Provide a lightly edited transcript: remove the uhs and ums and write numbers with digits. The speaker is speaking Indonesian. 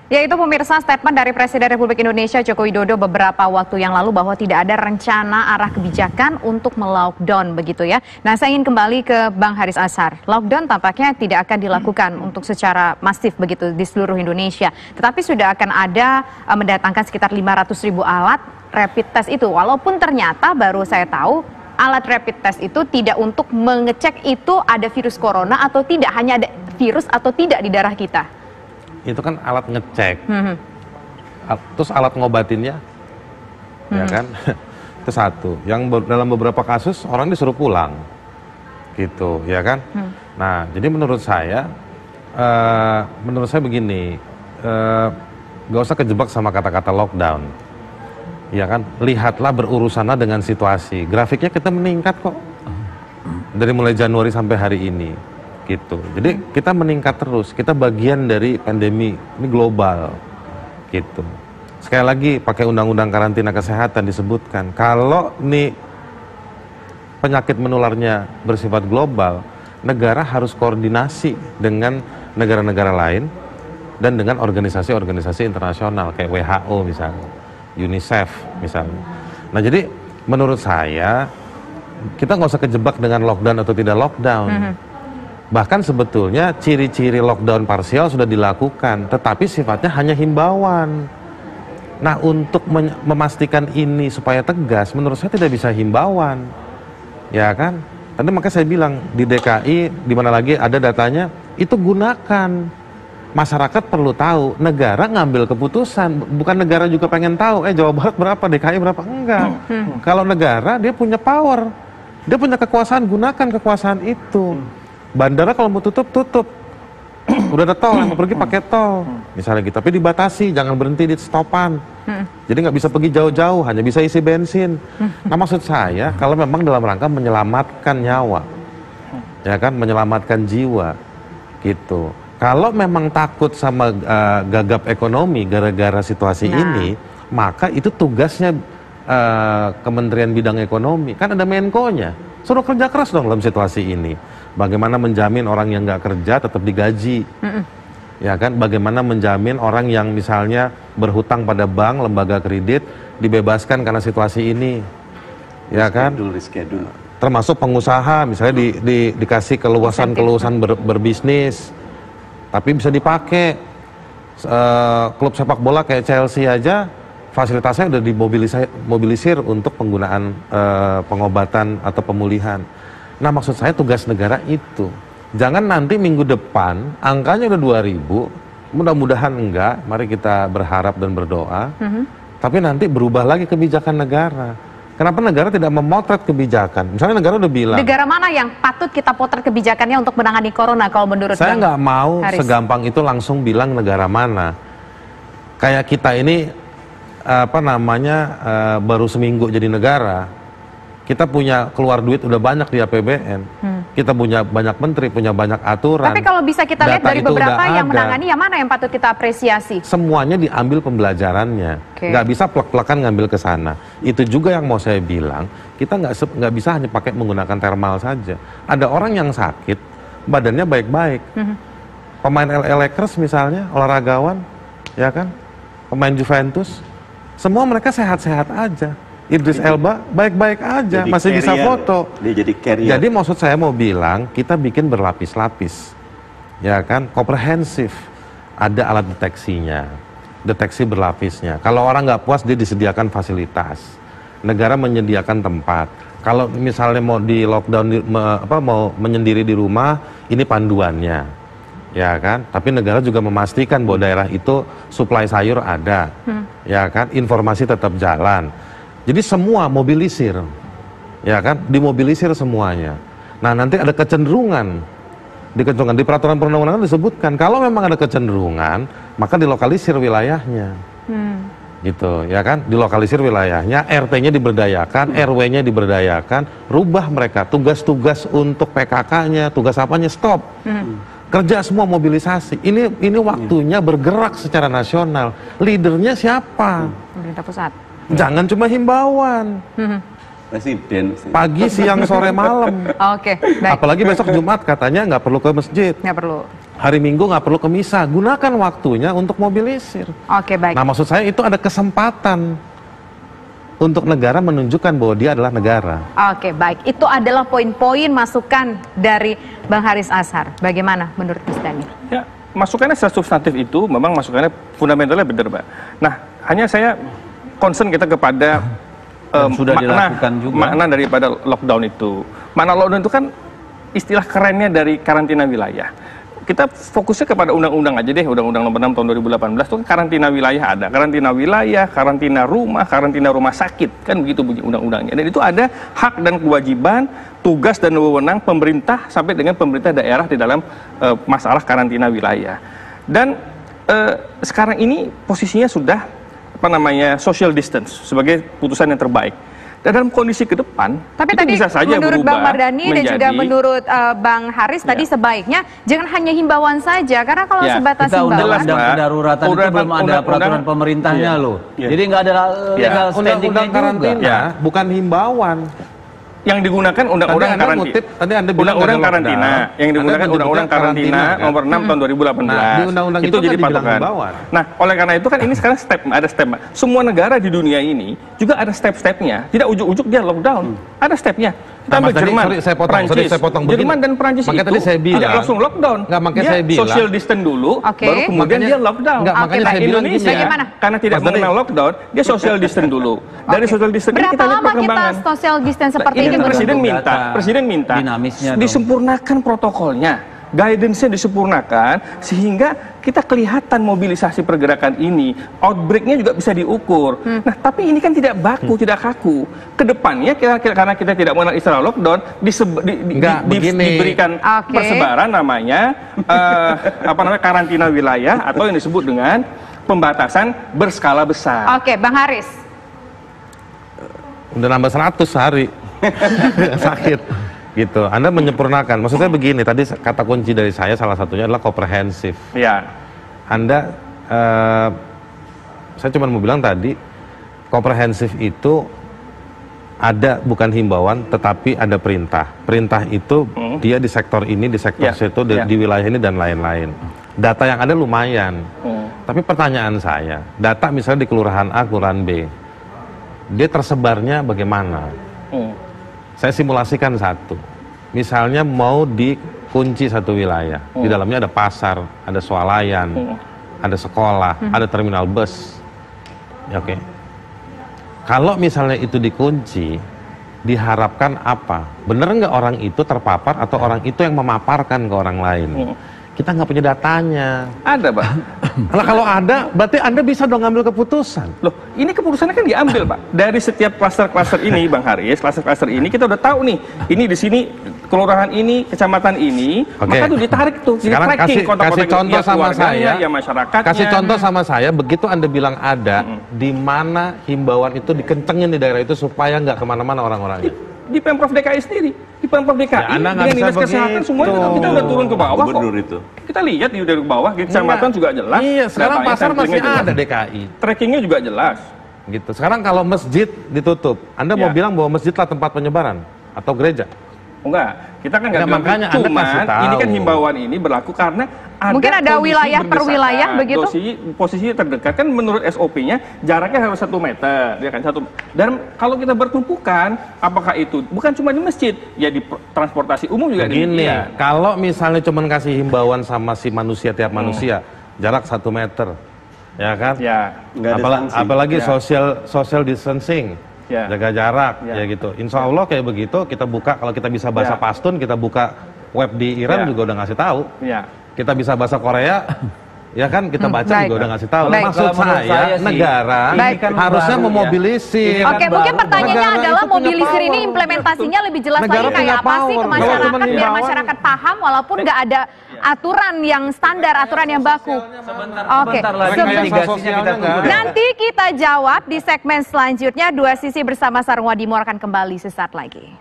Yaitu pemirsa statement dari Presiden Republik Indonesia Joko Widodo beberapa waktu yang lalu bahwa tidak ada rencana arah kebijakan untuk melockdown begitu ya. Nah, saya ingin kembali ke Bang Haris Azhar. Lockdown tampaknya tidak akan dilakukan untuk secara masif begitu di seluruh Indonesia. Tetapi sudah akan ada mendatangkan sekitar 500.000 alat rapid test itu. Walaupun ternyata baru saya tahu alat rapid test itu tidak untuk mengecek itu ada virus corona atau tidak, hanya ada virus atau tidak di darah kita. Itu kan alat ngecek, terus alat ngobatinnya, ya kan, itu satu. Yang dalam beberapa kasus orang disuruh pulang, gitu, ya kan. Nah, jadi menurut saya begini, gak usah kejebak sama kata-kata lockdown, ya kan. Lihatlah berurusanlah dengan situasi. Grafiknya kita meningkat kok, dari mulai Januari sampai hari ini. Gitu. Jadi kita meningkat terus, kita bagian dari pandemi ini global gitu. Sekali lagi pakai undang-undang karantina kesehatan disebutkan kalau nih penyakit menularnya bersifat global, negara harus koordinasi dengan negara-negara lain dan dengan organisasi-organisasi internasional kayak WHO misalnya, UNICEF misalnya. Nah, jadi menurut saya kita nggak usah kejebak dengan lockdown atau tidak lockdown. Bahkan sebetulnya ciri-ciri lockdown parsial sudah dilakukan, tetapi sifatnya hanya himbauan. Nah, untuk memastikan ini supaya tegas, menurut saya tidak bisa himbauan, ya kan? Tadi makanya saya bilang di DKI, di mana lagi ada datanya, itu gunakan. Masyarakat perlu tahu, negara ngambil keputusan, bukan negara juga pengen tahu, Jawa Barat berapa, DKI berapa, enggak. Kalau negara dia punya power, dia punya kekuasaan, gunakan kekuasaan itu. Bandara kalau mau tutup, tutup. Udah ada tol, yang mau pergi pakai tol. Misalnya gitu, tapi dibatasi, jangan berhenti di stopan. Jadi nggak bisa pergi jauh-jauh, hanya bisa isi bensin. Nah, maksud saya, kalau memang dalam rangka menyelamatkan nyawa, ya kan, menyelamatkan jiwa, gitu. Kalau memang takut sama gagap ekonomi gara-gara situasi ini, maka itu tugasnya Kementerian Bidang Ekonomi. Kan ada Menko-nya. Suruh kerja keras dong dalam situasi ini. Bagaimana menjamin orang yang nggak kerja tetap digaji, ya kan? Bagaimana menjamin orang yang misalnya berhutang pada bank, lembaga kredit dibebaskan karena situasi ini, ya kan? Reschedule. Termasuk pengusaha, misalnya dikasih keluasan berbisnis, tapi bisa dipakai. Klub sepak bola kayak Chelsea aja, fasilitasnya udah dimobilisir untuk penggunaan pengobatan atau pemulihan. Nah, maksud saya tugas negara itu. Jangan nanti minggu depan angkanya udah 2.000, mudah-mudahan enggak, mari kita berharap dan berdoa. Tapi nanti berubah lagi kebijakan negara. Kenapa negara tidak memotret kebijakan? Misalnya negara udah bilang. Negara mana yang patut kita potret kebijakannya untuk menangani corona kalau menurut saya nggak mau Haris segampang itu langsung bilang negara mana. Kayak kita ini baru seminggu jadi negara. Kita punya keluar duit udah banyak di APBN, kita punya banyak menteri, punya banyak aturan. Tapi kalau bisa kita lihat dari beberapa yang menangani, yang mana yang patut kita apresiasi? Semuanya diambil pembelajarannya, nggak bisa plek-plekan ngambil ke sana. Itu juga yang mau saya bilang, kita nggak bisa hanya pakai menggunakan thermal saja. Ada orang yang sakit, badannya baik-baik. Pemain LA Lakers misalnya, olahragawan, ya kan, pemain Juventus, semua mereka sehat-sehat aja. Idris Elba baik-baik aja, jadi masih bisa foto. Dia jadi carrier. Jadi maksud saya mau bilang, kita bikin berlapis-lapis, ya kan, komprehensif. Ada alat deteksinya, deteksi berlapisnya. Kalau orang nggak puas, dia disediakan fasilitas. Negara menyediakan tempat. Kalau misalnya mau di lockdown, mau menyendiri di rumah, ini panduannya, ya kan. Tapi negara juga memastikan bahwa daerah itu suplai sayur ada, ya kan. Informasi tetap jalan. Jadi semua mobilisir, ya kan, dimobilisir semuanya. Nah, nanti ada kecenderungan, di peraturan perundang-undangan disebutkan kalau memang ada kecenderungan, maka dilokalisir wilayahnya, gitu, ya kan, dilokalisir wilayahnya, RT-nya diberdayakan, RW-nya diberdayakan, rubah mereka tugas-tugas untuk PKK-nya, tugas apanya stop, kerja semua mobilisasi. Ini waktunya bergerak secara nasional. Leadernya siapa? Pemerintah pusat. Jangan cuma himbauan. Presiden. Pagi, siang, sore, malam. Oke, baik. Apalagi besok Jumat katanya nggak perlu ke masjid. Nggak perlu. Hari Minggu nggak perlu ke misa, gunakan waktunya untuk mobilisir. Oke, baik. Nah, maksud saya itu ada kesempatan untuk negara menunjukkan bahwa dia adalah negara. Oke, baik. Itu adalah poin-poin masukan dari Bang Haris Azhar. Bagaimana menurut Mas Dhani? Ya, masukannya secara substantif itu memang masukannya fundamentalnya benar, Mbak. Nah, hanya saya concern kita kepada sudah dilakukan juga makna daripada lockdown itu. Makna lockdown itu kan istilah kerennya dari karantina wilayah. Kita fokusnya kepada undang-undang aja deh, Undang-Undang Nomor 6 tahun 2018 itu kan karantina wilayah ada, karantina wilayah, karantina rumah sakit, kan begitu undang-undangnya. Dan itu ada hak dan kewajiban, tugas dan wewenang pemerintah sampai dengan pemerintah daerah di dalam masalah karantina wilayah. Dan sekarang ini posisinya sudah social distance sebagai putusan yang terbaik. Dan dalam kondisi ke depan, tapi itu tadi bisa saja menurut Bang Mardhani dan juga menurut Bang Haris tadi Ya. sebaiknya jangan hanya himbauan saja, karena kalau Ya, sebatas kita himbauan, undang-undang kedaruratan itu belum ada peraturan pemerintahnya loh. Ya. Jadi nggak ada legal standingnya Undang-undang juga. karantina Ya. bukan himbauan. yang digunakan undang-undang Tadi Anda ngutip, tadi Anda bilang undang-undang ada karantina, lockdown. yang digunakan Anda undang-undang karantina kan? nomor 6 tahun 2018. Nah, di undang-undang itu jadi kan dibilang patokan. himbauan. Nah, oleh karena itu kan ini sekarang ada step. Semua negara di dunia ini juga ada step-stepnya. Tidak ujuk-ujuk dia lockdown. Ada stepnya. Kita Nah, ambil Mas Dhani, Jerman, sorry, saya potong, Prancis. saya potong begini. Jerman dan Prancis Makanya itu tadi saya bilang, tidak langsung lockdown. Nggak, makanya Dia saya bilang, social distance dulu, Oke. baru kemudian Makanya- dia lockdown. nggak, makanya Oke, saya baik. bilang Indonesia Bagaimana? karena tidak Mas Dhani, mengenal lockdown, dia social distance dulu. Dari Oke. social distance ini berapa kita lihat lama kita perkembangan. social distance seperti Ini ini? kan menurut- presiden minta dinamisnya dong. disempurnakan protokolnya, guidance-nya disempurnakan sehingga kita kelihatan mobilisasi pergerakan ini, outbreak-nya juga bisa diukur. Nah, tapi ini kan tidak baku, tidak kaku. Kedepannya karena kita tidak mengenal istilah lockdown, begini. diberikan Oke. persebaran namanya karantina wilayah atau yang disebut dengan pembatasan berskala besar. Oke, Bang Haris. Udah nambah 100 sehari. Sakit. Gitu. Anda menyempurnakan. Maksud saya begini, tadi kata kunci dari saya salah satunya adalah komprehensif. Ya. Anda, saya cuma mau bilang tadi, komprehensif itu ada bukan himbauan, tetapi ada perintah. Perintah itu dia di sektor ini, di sektor Ya, situ, ya. di wilayah ini dan lain-lain. Data yang ada lumayan. Tapi pertanyaan saya, data misalnya di kelurahan A, kelurahan B, dia tersebarnya bagaimana? Saya simulasikan satu. Misalnya mau dikunci satu wilayah, di dalamnya ada pasar, ada swalayan, ada sekolah, ada terminal bus. Ya, oke. Kalau misalnya itu dikunci, diharapkan apa? Bener nggak orang itu terpapar atau orang itu yang memaparkan ke orang lain? Kita nggak punya datanya. Ada, Pak. Nah, kalau ada, berarti Anda bisa dong ngambil keputusan. Loh, ini keputusannya kan diambil, Pak. Dari setiap klaster-klaster ini, Bang Haris, klaster-klaster ini kita udah tahu nih. Ini di sini kelurahan ini, kecamatan ini, Oke. maka tuh ditarik tuh, jadi Sekarang tracking kasih contoh sama saya. ya masyarakatnya. Kasih contoh sama saya, begitu Anda bilang ada, di mana himbauan itu dikencengin di daerah itu supaya nggak kemana-mana orang-orangnya. Di Pemprov DKI sendiri, di Pemprov DKI Ya, Anda nggak dengan bisa dinas kesehatan begitu. semuanya kita udah turun ke bawah kok. Gubernur itu. Kita lihat di dari bawah, di kecamatan juga jelas. Iya, sekarang datanya, pasar masih samplingnya jelas. ada DKI. Trackingnya juga jelas. Gitu. Sekarang kalau masjid ditutup, Anda mau Ya. bilang bahwa masjidlah tempat penyebaran atau gereja? Enggak, kita kan nggak Ya, bilang makanya gitu. Anda Cuman kasih tahu. ini kan himbauan ini berlaku karena ada Mungkin ada kondisi wilayah per berdesakan. wilayah begitu? Posisi terdekat kan menurut SOP-nya jaraknya harus 1 meter, ya kan 1. Dan kalau kita bertumpukan, apakah itu bukan cuma di masjid, ya di transportasi umum juga Begini, demikian. kalau misalnya cuma kasih himbauan sama si manusia tiap manusia, jarak 1 meter, ya kan? Ya, Nggak ada sanksi. Apalagi Ya. social distancing, Ya. jaga jarak, Ya. ya gitu. Insya Allah kayak begitu kita buka, kalau kita bisa bahasa Ya. Pastun, kita buka web di Iran Ya. juga udah ngasih tahu. ya. Kita bisa bahasa Korea, ya kan kita baca baik. juga udah ngasih tahu. Baik. Maksud Kalau menurut saya, saya sih, negara Baik. kan harusnya baru ya. memobilisir. Ini kan Oke, mungkin baru. pertanyaannya Negara adalah itu punya mobilisir ini power. implementasinya lebih jelas Negara lagi kayak punya apa sih power. ke Kalau masyarakat cuma biar himbauan. masyarakat paham walaupun nggak ada aturan yang standar, aturan yang baku. Oke, Sebentar lagi Rekayasa mitigasinya sosialnya kita tunggu. nggak ada. nanti kita jawab di segmen selanjutnya. Dua Sisi bersama Sarung Wadimor akan kembali sesaat lagi.